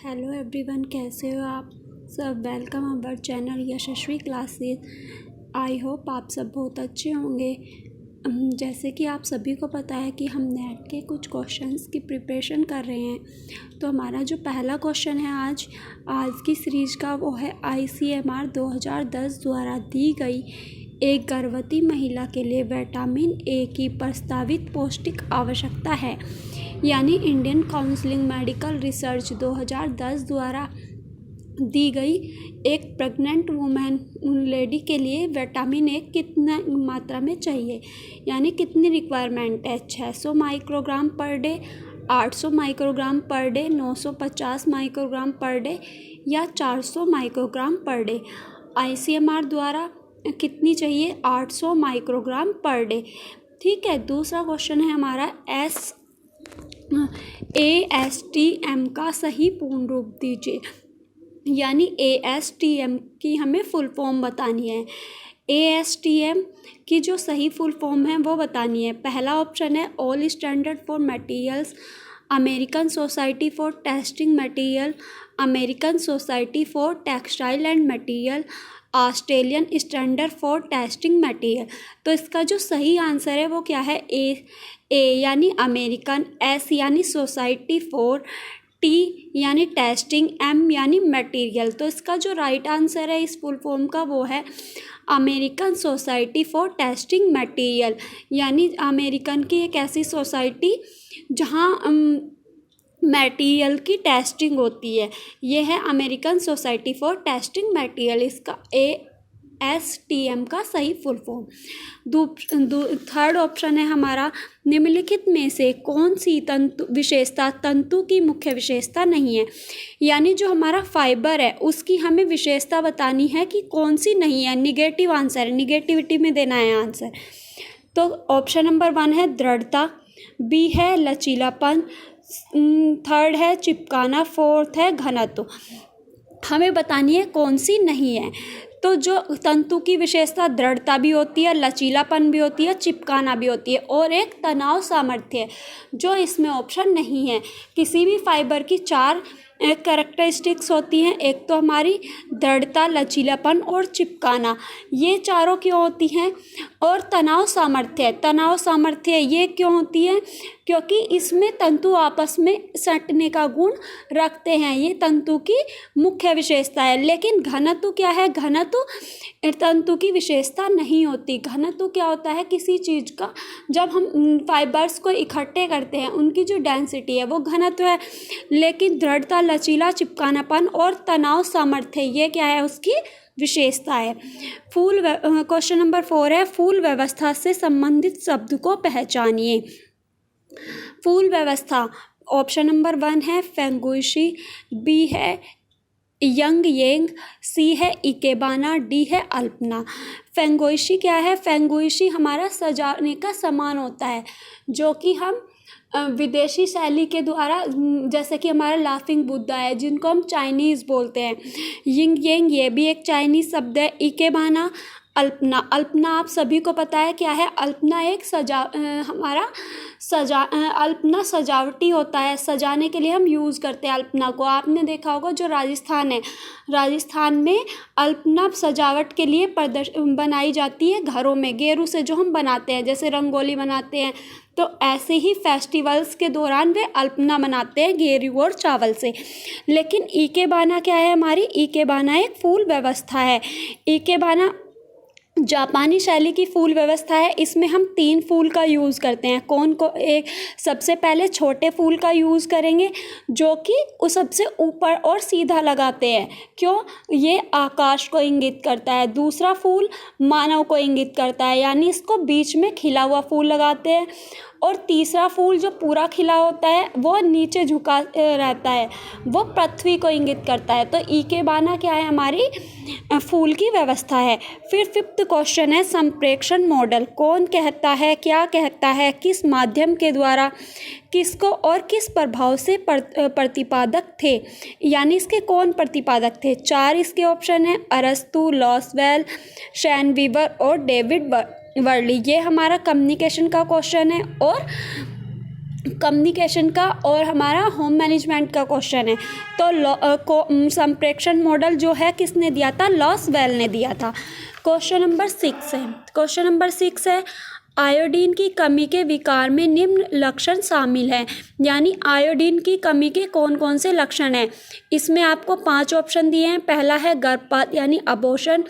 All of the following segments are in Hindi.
हेलो एवरीवन, कैसे हो आप सब। Welcome our channel Yashasvi classes. I hope आप सब बहुत अच्छे होंगे। जैसे कि आप सभी को पता है कि हम नेट के कुछ क्वेश्चंस की प्रिपरेशन कर रहे हैं। तो हमारा जो पहला क्वेश्चन है आज की सीरीज का, वो है ICMR 2010 द्वारा दी गई एक गर्भवती महिला के लिए विटामिन ए की प्रस्तावित पौष्टिक आवश्यकता है। यानी इंडियन काउंसिल मेडिकल रिसर्च 2010 द्वारा दी गई एक प्रेग्नेंट वुमेन लेडी के लिए विटामिन ए कितना मात्रा में चाहिए, यानी कितनी रिक्वायरमेंट है। 600 microgram per day, 800 microgram per day, 950 microgram per day या 400 माइक्रोग्राम पर डे। ICMR द्वारा कितनी चाहिए? 800 माइक्रोग्राम पर डे। ठीक है। दूसरा क्वेश्चन है हमारा ASTM का सही पूर्ण रूप दीजिए। यानी ASTM की हमें फुल फॉर्म बतानी है। ASTM की जो सही फुल फॉर्म है वो बतानी है। पहला ऑप्शन है all standard for materials, American society for testing material, American society for textile and material, Australian standard for testing material. तो इसका जो सही आंसर है वो क्या है? ए यानी अमेरिकन, एस यानी सोसाइटी फॉर, टी यानी टेस्टिंग, एम यानी मटेरियल। तो इसका जो राइट आंसर है इस फुल फॉर्म का वो है American society for testing material. यानी अमेरिकन की एक ऐसी सोसाइटी जहाँ मटेरियल की टेस्टिंग होती है। ये है American society for testing material, इसका ASTM का सही फुल फॉर्म। थर्ड ऑप्शन है हमारा, निम्नलिखित में से कौन सी तंतु की मुख्य विशेषता नहीं है। यानी जो हमारा फाइबर है उसकी हमें विशेषता बतानी है कि कौन सी नहीं है। निगेटिव आंसर है, निगेटिविटी में देना है आंसर। तो ऑप्शन नंबर 1 है दृढ़ता, बी है लचीलापन, थर्ड है चिपकाना, फोर्थ है घनत्व। हमें बतानी है कौन सी नहीं है। तो जो तंतु की विशेषता दृढ़ता भी होती है, लचीलापन भी होती है, चिपकाना भी होती है, और एक तनाव सामर्थ्य जो इसमें ऑप्शन नहीं है। किसी भी फाइबर की 4 कैरेक्टरिस्टिक्स होती हैं। एक तो हमारी दृढ़ता, लचीलापन और चिपकाना, ये चारों क्यों होती हैं? और तनाव सामर्थ्य ये क्यों होती है? क्योंकि इसमें तंतु आपस में सटने का गुण रखते हैं। ये तंतु की मुख्य विशेषता है। लेकिन घनत्व क्या है? घनत्व तंतु की विशेषता नहीं होती। घनत्व क्या होता है? किसी चीज़ का जब हम फाइबर्स को इकट्ठे करते हैं उनकी जो डेंसिटी है वो घनत्व है। लेकिन दृढ़ता, लचीला, चिपकानापन और तनाव सामर्थ्य ये क्या है? उसकी विशेषता है। क्वेश्चन नंबर 4 है फूल व्यवस्था से संबंधित शब्द को पहचानिए। फूल व्यवस्था, ऑप्शन नंबर 1 है फेंगुइशी, बी है यंग येंग, सी है इकेबाना, डी है अल्पना। फेंगुइशी क्या है? फेंगुइशी हमारा सजाने का सामान होता है जो कि हम विदेशी शैली के द्वारा, जैसे कि हमारा लाफिंग बुद्धा है जिनको हम चाइनीज़ बोलते हैं। यिंग येंग ये भी एक चाइनीज़ शब्द है। इकेबाना, अल्पना आप सभी को पता है क्या है? अल्पना एक अल्पना सजावटी होता है। सजाने के लिए हम यूज़ करते हैं अल्पना को। आपने देखा होगा जो राजस्थान है, राजस्थान में अल्पना सजावट के लिए बनाई जाती है घरों में, गेरू से जो हम बनाते हैं, जैसे रंगोली बनाते हैं। तो ऐसे ही फेस्टिवल्स के दौरान वे अल्पना बनाते हैं गेरू और चावल से। लेकिन इकेबाना क्या है? हमारी इकेबाना एक फूल व्यवस्था है। इकेबाना जापानी शैली की फूल व्यवस्था है। इसमें हम 3 फूल का यूज़ करते हैं। कौन को? एक सबसे पहले छोटे फूल का यूज़ करेंगे जो कि उस सबसे ऊपर और सीधा लगाते हैं। क्यों? ये आकाश को इंगित करता है। दूसरा फूल मानव को इंगित करता है, यानी इसको बीच में खिला हुआ फूल लगाते हैं। और तीसरा फूल जो पूरा खिला होता है वो नीचे झुका रहता है, वो पृथ्वी को इंगित करता है। तो इकेबाना क्या है? हमारी फूल की व्यवस्था है। फिर 5th क्वेश्चन है संप्रेषण मॉडल कौन कहता है, क्या कहता है, किस माध्यम के द्वारा, किसको और किस प्रभाव से प्रतिपादक थे। यानी इसके कौन प्रतिपादक थे? 4 इसके ऑप्शन है, अरस्तु, लॉसवेल, शैन वीवर और डेविड वर्ली। ये हमारा कम्युनिकेशन का क्वेश्चन है। और कम्युनिकेशन का और हमारा होम मैनेजमेंट का क्वेश्चन है। तो संप्रेषण मॉडल जो है किसने दिया था? लॉसवेल ने दिया था। क्वेश्चन नंबर 6 है आयोडीन की कमी के विकार में निम्न लक्षण शामिल हैं। यानी आयोडीन की कमी के कौन कौन से लक्षण हैं? इसमें आपको 5 ऑप्शन दिए हैं। पहला है गर्भपात यानी अबॉर्शन,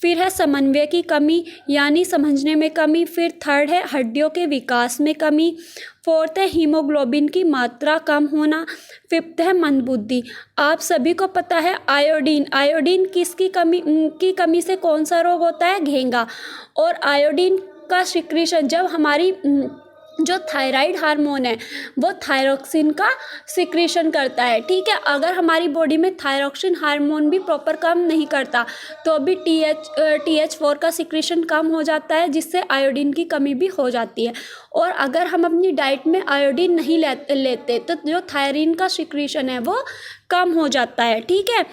फिर है समन्वय की कमी यानी समझने में कमी, फिर थर्ड है हड्डियों के विकास में कमी, फोर्थ है हीमोग्लोबिन की मात्रा कम होना, फिफ्थ है मंदबुद्धि। आप सभी को पता है आयोडीन किसकी कमी से कौन सा रोग होता है? घेंगा। और आयोडीन का सिक्रीशन जब हमारी जो थायराइड हार्मोन है वो थायरोक्सिन का सिक्रीशन करता है। ठीक है, अगर हमारी बॉडी में थायरोक्सिन हार्मोन भी प्रॉपर काम नहीं करता तो भी TH4 का सिक्रीशन कम हो जाता है, जिससे आयोडीन की कमी भी हो जाती है। और अगर हम अपनी डाइट में आयोडीन नहीं लेते तो जो थायरीन का सिक्रीशन है वो कम हो जाता है। ठीक है,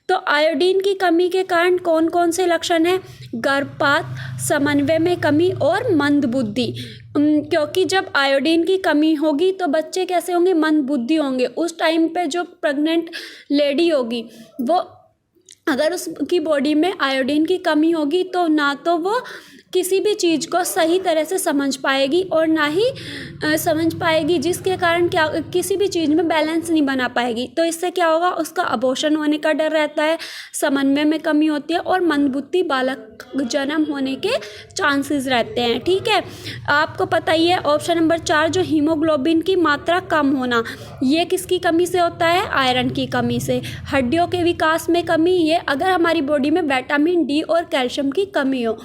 तो आयोडीन की कमी के कारण कौन कौन से लक्षण हैं? गर्भपात, समन्वय में कमी और मंदबुद्धि। क्योंकि जब आयोडीन की कमी होगी तो बच्चे कैसे होंगे? मंदबुद्धि होंगे। उस टाइम पे जो प्रेग्नेंट लेडी होगी वो अगर उसकी बॉडी में आयोडीन की कमी होगी तो ना तो वो किसी भी चीज़ को सही तरह से समझ पाएगी और ना ही समझ पाएगी, जिसके कारण क्या किसी भी चीज़ में बैलेंस नहीं बना पाएगी। तो इससे क्या होगा? उसका अबॉर्शन होने का डर रहता है, समन्वय में कमी होती है और मंदबुद्धि बालक जन्म होने के चांसेस रहते हैं। ठीक है, आपको पता ही है ऑप्शन नंबर 4 जो हीमोग्लोबिन की मात्रा कम होना, ये किसकी कमी से होता है? आयरन की कमी से। हड्डियों के विकास में कमी, ये अगर हमारी बॉडी में विटामिन D और कैल्शियम की कमी हो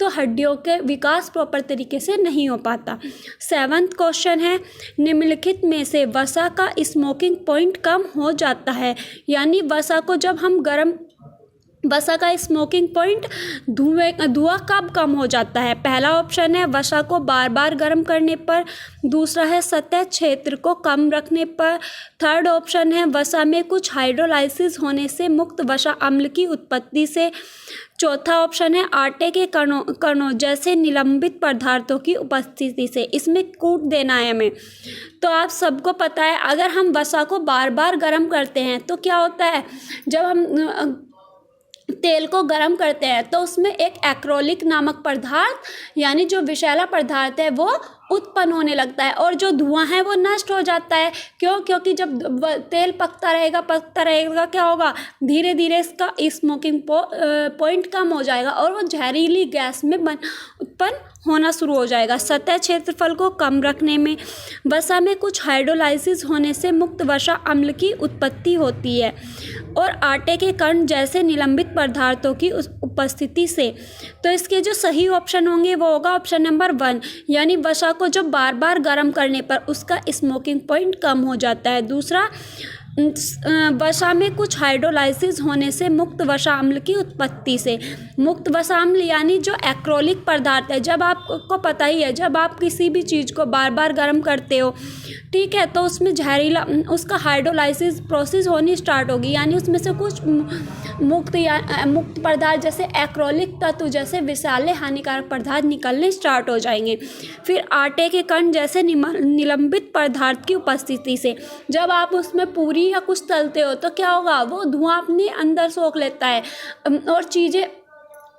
तो हड्डियों के विकास प्रॉपर तरीके से नहीं हो पाता। 7वां क्वेश्चन है निम्नलिखित में से वसा का स्मोकिंग पॉइंट कम हो जाता है। यानी वसा को जब हम वसा का स्मोकिंग पॉइंट धुआं कब कम हो जाता है? पहला ऑप्शन है वसा को बार बार गर्म करने पर, दूसरा है सतह क्षेत्र को कम रखने पर, थर्ड ऑप्शन है वसा में कुछ हाइड्रोलाइसिस होने से मुक्त वसा अम्ल की उत्पत्ति से, चौथा ऑप्शन है आटे के कणों जैसे निलंबित पदार्थों की उपस्थिति से। इसमें कूट देना है हमें। तो आप सबको पता है अगर हम वसा को बार बार गर्म करते हैं तो क्या होता है? जब हम तेल को गर्म करते हैं तो उसमें एक एक्रोलिक नामक पदार्थ यानी जो विषैला पदार्थ है वो उत्पन्न होने लगता है और जो धुआं है वो नष्ट हो जाता है। क्यों? क्योंकि जब तेल पकता रहेगा क्या होगा? धीरे धीरे इसका स्मोकिंग पॉइंट कम हो जाएगा और वो जहरीली गैस में उत्पन्न होना शुरू हो जाएगा। सतह क्षेत्रफल को कम रखने में, वसा में कुछ हाइड्रोलाइसिस होने से मुक्त वसा अम्ल की उत्पत्ति होती है और आटे के कण जैसे निलंबित पदार्थों की उपस्थिति से। तो इसके जो सही ऑप्शन होंगे वो होगा ऑप्शन नंबर 1 यानी वसा को जब बार बार गर्म करने पर उसका स्मोकिंग पॉइंट कम हो जाता है। दूसरा वसा में कुछ हाइड्रोलाइसिस होने से मुक्त वसा अम्ल की उत्पत्ति से। मुक्त वसा अम्ल यानी जो एक्रोलिक पदार्थ है, जब आपको पता ही है जब आप किसी भी चीज़ को बार बार गर्म करते हो, ठीक है, तो उसमें जहरीला उसका हाइड्रोलाइसिस प्रोसेस होनी स्टार्ट होगी। यानी उसमें से कुछ मुक्त पदार्थ जैसे एक्रोलिक तत्व जैसे विषैले हानिकारक पदार्थ निकलने स्टार्ट हो जाएंगे। फिर आटे के कण जैसे निलंबित पदार्थ की उपस्थिति से। जब आप उसमें पूरी या कुछ तलते हो तो क्या होगा? वो धुआं अपने अंदर सोख लेता है और चीज़ें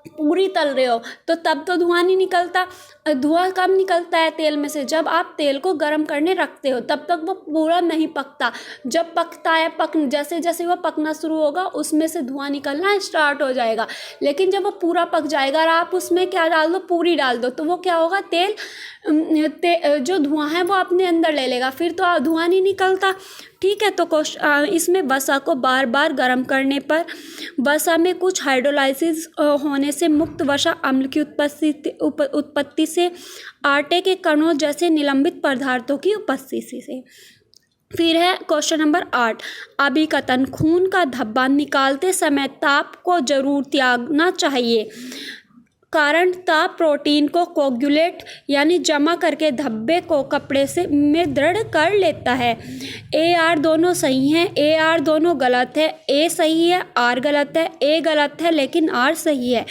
पूरी तल रहे हो तो तब तो धुआं नहीं निकलता। धुआं कब निकलता है तेल में से? जब आप तेल को गर्म करने रखते हो तब तक वो पूरा नहीं पकता। जब पकता है जैसे जैसे वो पकना शुरू होगा उसमें से धुआं निकलना स्टार्ट हो जाएगा। लेकिन जब वो पूरा पक जाएगा और आप उसमें क्या डाल दो? पूरी डाल दो, तो वो क्या होगा? जो धुआं है वो अपने अंदर ले लेगा, फिर तो धुआं नहीं निकलता। ठीक है, तो इसमें वसा को बार बार गर्म करने पर वसा में कुछ हाइड्रोलाइसिस होने से मुक्त वसा अम्ल की उत्पत्ति से, आटे के कणों जैसे निलंबित पदार्थों की उपस्थिति से। फिर है क्वेश्चन नंबर 8 अभिकथन खून का धब्बा निकालते समय ताप को जरूर त्यागना चाहिए। कारण ताप प्रोटीन को कोगुलेट यानी जमा करके धब्बे को कपड़े से में दृढ़ कर लेता है। AR दोनों सही हैं, AR दोनों गलत है। A सही है, R गलत है। A गलत है लेकिन R सही है।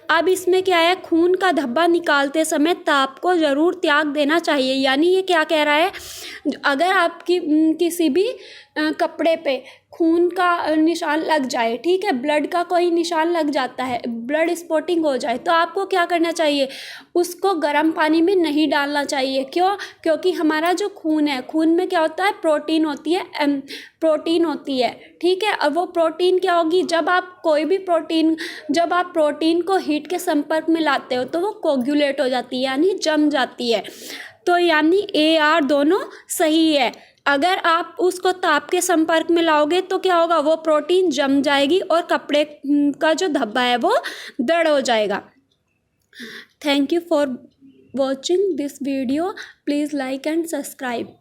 अब इसमें क्या है, खून का धब्बा निकालते समय ताप को ज़रूर त्याग देना चाहिए। यानी ये क्या कह रहा है, अगर आपकी किसी भी कपड़े पे खून का निशान लग जाए, ठीक है, ब्लड का कोई निशान लग जाता है, ब्लड स्पॉटिंग हो जाए, तो आपको क्या करना चाहिए, उसको गर्म पानी में नहीं डालना चाहिए। क्यों? क्योंकि हमारा जो खून है, खून में क्या होता है, प्रोटीन होती है, प्रोटीन होती है, ठीक है। और वो प्रोटीन क्या होगी, जब आप प्रोटीन को हीट के संपर्क में लाते हो तो वो कोगुलेट हो जाती है, यानी जम जाती है। तो यानी ए आर दोनों सही है। अगर आप उसको ताप के संपर्क में लाओगे तो क्या होगा, वो प्रोटीन जम जाएगी और कपड़े का जो धब्बा है वो दृढ़ हो जाएगा। Thank you for watching this video. Please like and subscribe.